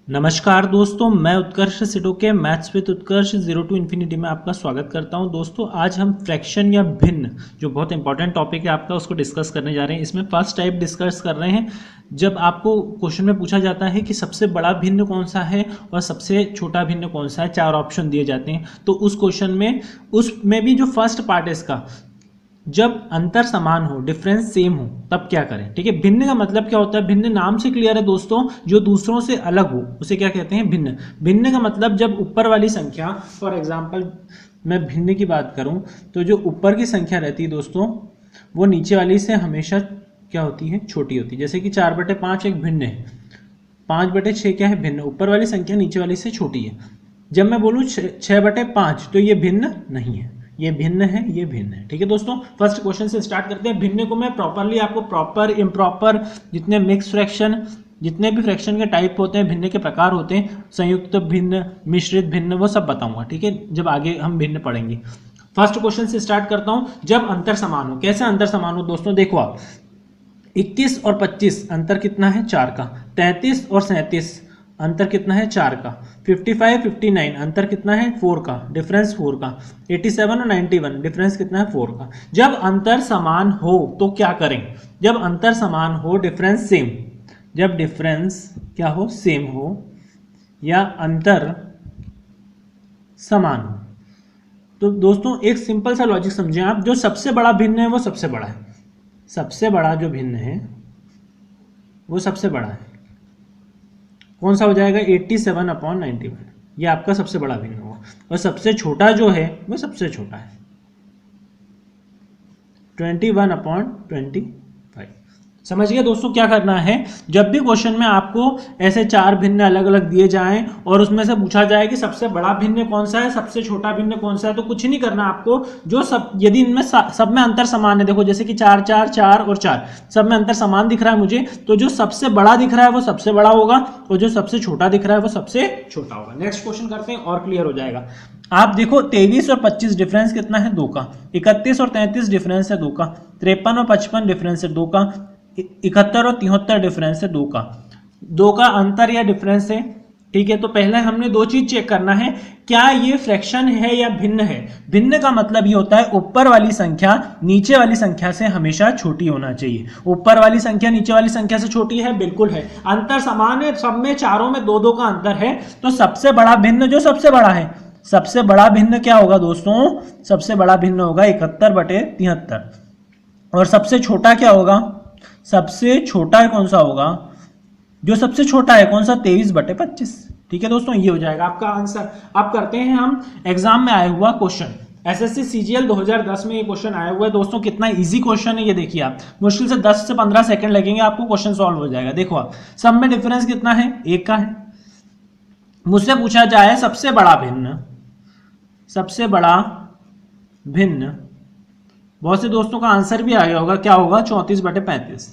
नमस्कार दोस्तों, मैं उत्कर्ष सिटोके maths with Utkarsh zero to infinity में आपका स्वागत करता हूं। दोस्तों, आज हम फ्रैक्शन या भिन्न, जो बहुत इंपॉर्टेंट टॉपिक है आपका, उसको डिस्कस करने जा रहे हैं। इसमें फर्स्ट टाइप डिस्कस कर रहे हैं। जब आपको क्वेश्चन में पूछा जाता है कि सबसे बड़ा भिन्न कौन सा है और सबसे छोटा भिन्न कौन सा है, 4 ऑप्शन दिए जाते हैं, तो उस क्वेश्चन में उसमें भी जो फर्स्ट पार्ट है इसका, जब अंतर समान हो, डिफरेंस सेम हो, तब क्या करें। ठीक है, भिन्न का मतलब क्या होता है? भिन्न नाम से क्लियर है दोस्तों, जो दूसरों से अलग हो उसे क्या कहते हैं? भिन्न। भिन्न का मतलब जब ऊपर वाली संख्या, फॉर एग्जांपल मैं भिन्न की बात करूं तो जो ऊपर की संख्या रहती है दोस्तों, वो नीचे वाली से हमेशा क्या होती है? छोटी होती है। जैसे कि 4/5 एक भिन्न है, 5/6 क्या है? भिन्न। ऊपर वाली संख्या नीचे वाली से छोटी है। जब मैं बोलूँ 6/5 तो ये भिन्न नहीं है, ये भिन्न है, ये भिन्न है। ठीक है दोस्तों, फर्स्ट क्वेश्चन से स्टार्ट करते हैं। भिन्न को मैं प्रॉपरली आपको प्रॉपर, इम्प्रॉपर, जितने मिक्स फ्रैक्शन, जितने भी फ्रैक्शन के टाइप होते हैं, भिन्न के प्रकार होते हैं, संयुक्त भिन्न, मिश्रित भिन्न, वो सब बताऊंगा। ठीक है, जब आगे हम भिन्न पढ़ेंगे। फर्स्ट क्वेश्चन से स्टार्ट करता हूं। जब अंतर समान हो, कैसे अंतर समान हो दोस्तों? देखो आप, 21 और 25 अंतर कितना है? 4 का। 33 और 37 अंतर कितना है? 4 का। 55 59 अंतर कितना है? 4 का, डिफरेंस 4 का। 87 और 91 डिफरेंस कितना है? 4 का। जब अंतर समान हो तो क्या करें? जब अंतर समान हो, डिफरेंस सेम, जब डिफरेंस क्या हो? सेम हो, या अंतर समान हो, तो दोस्तों एक सिंपल सा लॉजिक समझें आप। जो सबसे बड़ा भिन्न है वो सबसे बड़ा है, सबसे बड़ा जो भिन्न है वो सबसे बड़ा है। कौन सा हो जाएगा? 87/91, ये आपका सबसे बड़ा भिन्न होगा। और सबसे छोटा जो है वो सबसे छोटा है, 21/25। समझ गए दोस्तों क्या करना है? जब भी क्वेश्चन में आपको ऐसे 4 भिन्न अलग अलग दिए जाएं और उसमें से पूछा जाए कि सबसे बड़ा भिन्न कौन सा है, सबसे छोटा भिन्न कौन सा है, तो कुछ नहीं करना आपको। जो सब, यदि इनमें सब में अंतर समान है, देखो जैसे कि 4 4 4 और 4, सब में अंतर समान दिख रहा है मुझे, तो जो सबसे बड़ा दिख रहा है वो सबसे बड़ा होगा और जो सबसे छोटा दिख रहा है वो सबसे छोटा होगा। नेक्स्ट क्वेश्चन करते हैं और क्लियर हो जाएगा। आप देखो, 23 और 25 डिफरेंस कितना है? 2 का। 31 और 33 डिफरेंस है 2 का। 53 और 55 डिफरेंस है 2 का। 71 और 73 डिफरेंस है 2 का। 2 का अंतर या डिफरेंस है। ठीक है, तो पहले हमने 2 चीज चेक करना है, क्या ये फ्रैक्शन है या भिन्न है। भिन्न का मतलब ये होता है ऊपर वाली संख्या नीचे वाली संख्या से हमेशा छोटी होना चाहिए। ऊपर वाली संख्या नीचे वाली संख्या से छोटी है, बिल्कुल है। अंतर समान है, सब में, चारों में 2 2 का अंतर है, तो सबसे बड़ा भिन्न जो सबसे बड़ा है, सबसे बड़ा भिन्न क्या होगा दोस्तों? सबसे बड़ा भिन्न होगा 71/73। और सबसे छोटा क्या होगा? सबसे छोटा कौन सा होगा? जो सबसे छोटा है कौन सा? 23/25। ठीक है दोस्तों, ये हो जाएगा आपका आंसर। अब करते हैं हम एग्जाम में आया हुआ क्वेश्चन। एसएससी सीजीएल 2010 में ये क्वेश्चन आया हुआ है दोस्तों। कितना इजी क्वेश्चन है ये देखिए आप। मुश्किल से 10 से 15 सेकंड लगेंगे, आपको क्वेश्चन सॉल्व हो जाएगा। देखो आप, सब में डिफरेंस कितना है? 1 का है। मुझसे पूछा जाए सबसे बड़ा भिन्न, सबसे बड़ा भिन्न, बहुत से दोस्तों का आंसर भी आ गया होगा, क्या होगा? 34/35।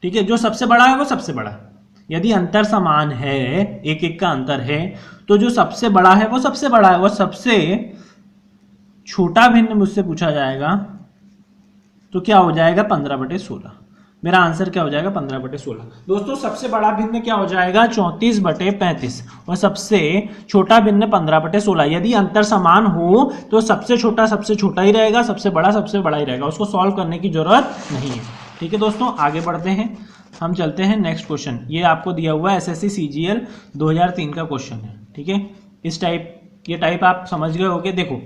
ठीक है, जो सबसे बड़ा है वो सबसे बड़ा है। यदि अंतर समान है, 1 1 का अंतर है, तो जो सबसे बड़ा है वो सबसे बड़ा है, और सबसे छोटा भिन्न मुझसे पूछा जाएगा तो क्या हो जाएगा? 15/16। मेरा आंसर क्या हो जाएगा? 15/16। दोस्तों सबसे बड़ा भिन्न क्या हो जाएगा? 34/35, और सबसे छोटा भिन्न 15/16। यदि अंतर समान हो तो सबसे छोटा ही रहेगा, सबसे बड़ा ही रहेगा, उसको सॉल्व करने की जरूरत नहीं है। ठीक है दोस्तों, आगे बढ़ते हैं, हम चलते हैं नेक्स्ट क्वेश्चन। ये आपको दिया हुआ है एसएससी सीजीएल 2003 का क्वेश्चन है। ठीक है, इस टाइप, ये टाइप आप समझ गए होगे। देखो,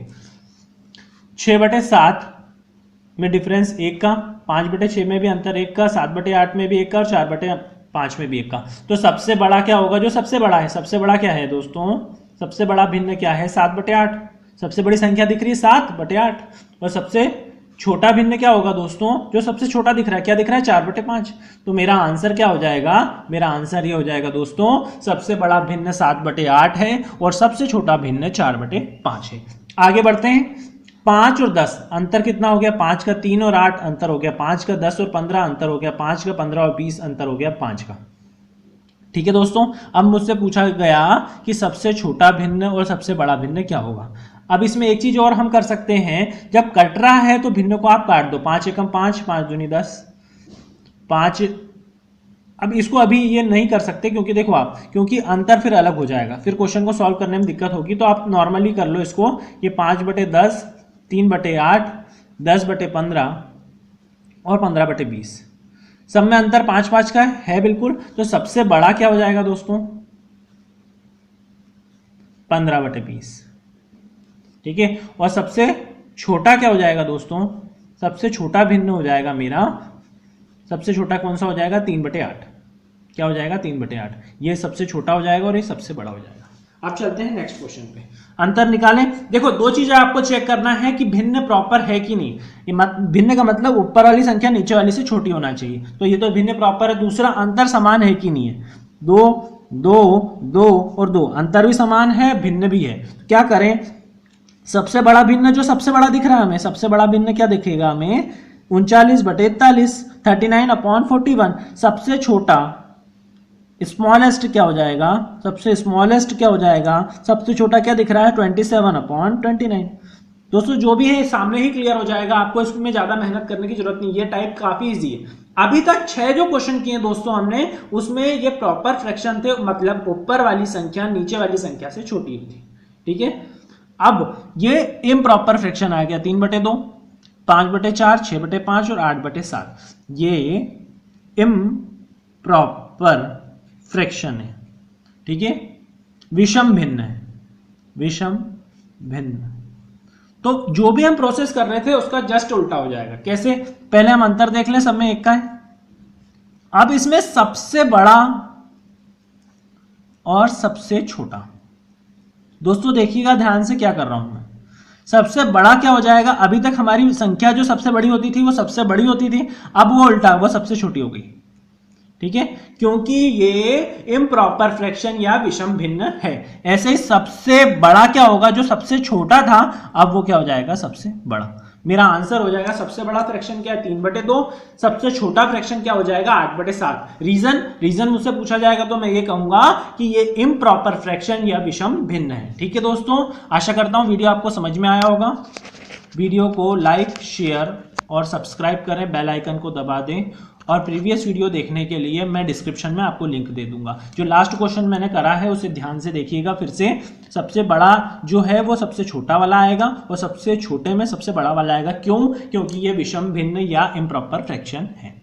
6/7 में डिफरेंस 1 का, 5/6 में भी अंतर 1 का, 7/8 में भी 1 का, और 4/5 में भी 1 का। तो सबसे बड़ा क्या होगा? जो सबसे बड़ा है। सबसे बड़ा क्या है दोस्तों? सबसे बड़ा भिन्न क्या है? 7/8। सबसे बड़ी संख्या दिख रही है 7/8। और सबसे छोटा भिन्न क्या होगा दोस्तों? जो सबसे छोटा दिख रहा है, क्या दिख रहा है? 4/5। तो मेरा आंसर क्या हो जाएगा? मेरा आंसर ये हो जाएगा दोस्तों, सबसे बड़ा भिन्न 7/8 है और सबसे छोटा भिन्न 4/5 है। आगे बढ़ते हैं। 5 और 10 अंतर कितना हो गया? 5 का 3 और 8 अंतर हो गया 5 का, 10 और 15 अंतर हो गया 5 का, 15 और 20 अंतर हो गया 5 का। ठीक है दोस्तों, अब मुझसे पूछा गया कि सबसे छोटा भिन्न और सबसे बड़ा भिन्न क्या होगा। अब इसमें एक चीज और हम कर सकते हैं, जब कट रहा है तो भिन्न को आप काट दो। 5 एकम 5, 5 दूनी 10, 5 अब इसको अभी ये नहीं कर सकते क्योंकि देखो आप, क्योंकि अंतर फिर अलग हो जाएगा, फिर क्वेश्चन को सॉल्व करने में दिक्कत होगी। तो आप नॉर्मली कर लो इसको, ये 5/10, 3/8, 10/15 और 15/20, सब में अंतर 5-5 का है बिल्कुल। तो सबसे बड़ा क्या हो जाएगा दोस्तों? 15/20, ठीक है। और सबसे छोटा क्या हो जाएगा दोस्तों? सबसे छोटा भिन्न हो जाएगा मेरा, सबसे छोटा कौन सा हो जाएगा? 3/8। क्या हो जाएगा? 3/8। ये सबसे छोटा हो जाएगा और ये सबसे बड़ा हो जाएगा। अब चलते हैं नेक्स्ट क्वेश्चन पे, अंतर निकालें। देखो दो चीजें आपको चेक करना है कि भिन्न प्रॉपर है कि नहीं। ये भिन्न का मतलब ऊपर वाली संख्या नीचे वाली से छोटी होना चाहिए, तो ये तो भिन्न प्रॉपर है। दूसरा, अंतर समान है कि नहीं है। 2 2 2 और 2 अंतर भी समान है, भिन्न भी है। क्या करें? सबसे बड़ा भिन्न जो सबसे बड़ा दिख रहा है हमें, सबसे बड़ा भिन्न क्या दिखेगा हमें? 39/41, 39/41। सबसे छोटा स्मॉलेस्ट क्या हो जाएगा? सबसे स्मॉलेस्ट क्या हो जाएगा? सबसे छोटा क्या दिख रहा है? 27/29। दोस्तों जो भी है सामने ही क्लियर हो जाएगा, आपको इसमें ज्यादा मेहनत करने की जरूरत नहीं। ये टाइप काफी इजी है। अभी तक 6 जो क्वेश्चन किए दोस्तों हमने, उसमें ये प्रॉपर फ्रैक्शन थे, मतलब ऊपर वाली संख्या नीचे वाली संख्या से छोटी थी, ठीक है। अब ये इम्प्रॉपर फ्रैक्शन आ गया 3/2, 5/4, 6/5 और 8/7। ये इम्प्रॉपर फ्रैक्शन है, ठीक है, विषम भिन्न है, विषम भिन्न। तो जो भी हम प्रोसेस कर रहे थे उसका जस्ट उल्टा हो जाएगा। कैसे? पहले हम अंतर देख लें, सब में एक का है। अब इसमें सबसे बड़ा और सबसे छोटा, दोस्तों देखिएगा ध्यान से क्या कर रहा हूं मैं। सबसे बड़ा क्या हो जाएगा? अभी तक हमारी संख्या जो सबसे बड़ी होती थी वो सबसे बड़ी होती थी, अब वो उल्टा, वो सबसे छोटी हो गई, ठीक है, क्योंकि ये इम्प्रॉपर फ्रैक्शन या विषम भिन्न है। ऐसे ही सबसे बड़ा क्या होगा? जो सबसे छोटा था, अब वो क्या हो जाएगा? सबसे बड़ा। मेरा आंसर हो जाएगा सबसे बड़ा फ्रैक्शन क्या है? 3/2। सबसे छोटा फ्रैक्शन क्या हो जाएगा? 8/7। रीजन मुझसे पूछा जाएगा तो मैं ये कहूंगा कि ये इम्प्रॉपर फ्रैक्शन या विषम भिन्न है, ठीक है दोस्तों। आशा करता हूं वीडियो आपको समझ में आया होगा। वीडियो को लाइक, शेयर और सब्सक्राइब करें, बेल आइकन को दबा दें। और प्रीवियस वीडियो देखने के लिए मैं डिस्क्रिप्शन में आपको लिंक दे दूंगा। जो लास्ट क्वेश्चन मैंने करा है उसे ध्यान से देखिएगा फिर से। सबसे बड़ा जो है वो सबसे छोटा वाला आएगा और सबसे छोटे में सबसे बड़ा वाला आएगा। क्यों? क्योंकि ये विषम भिन्न या इम्प्रॉपर फ्रैक्शन है।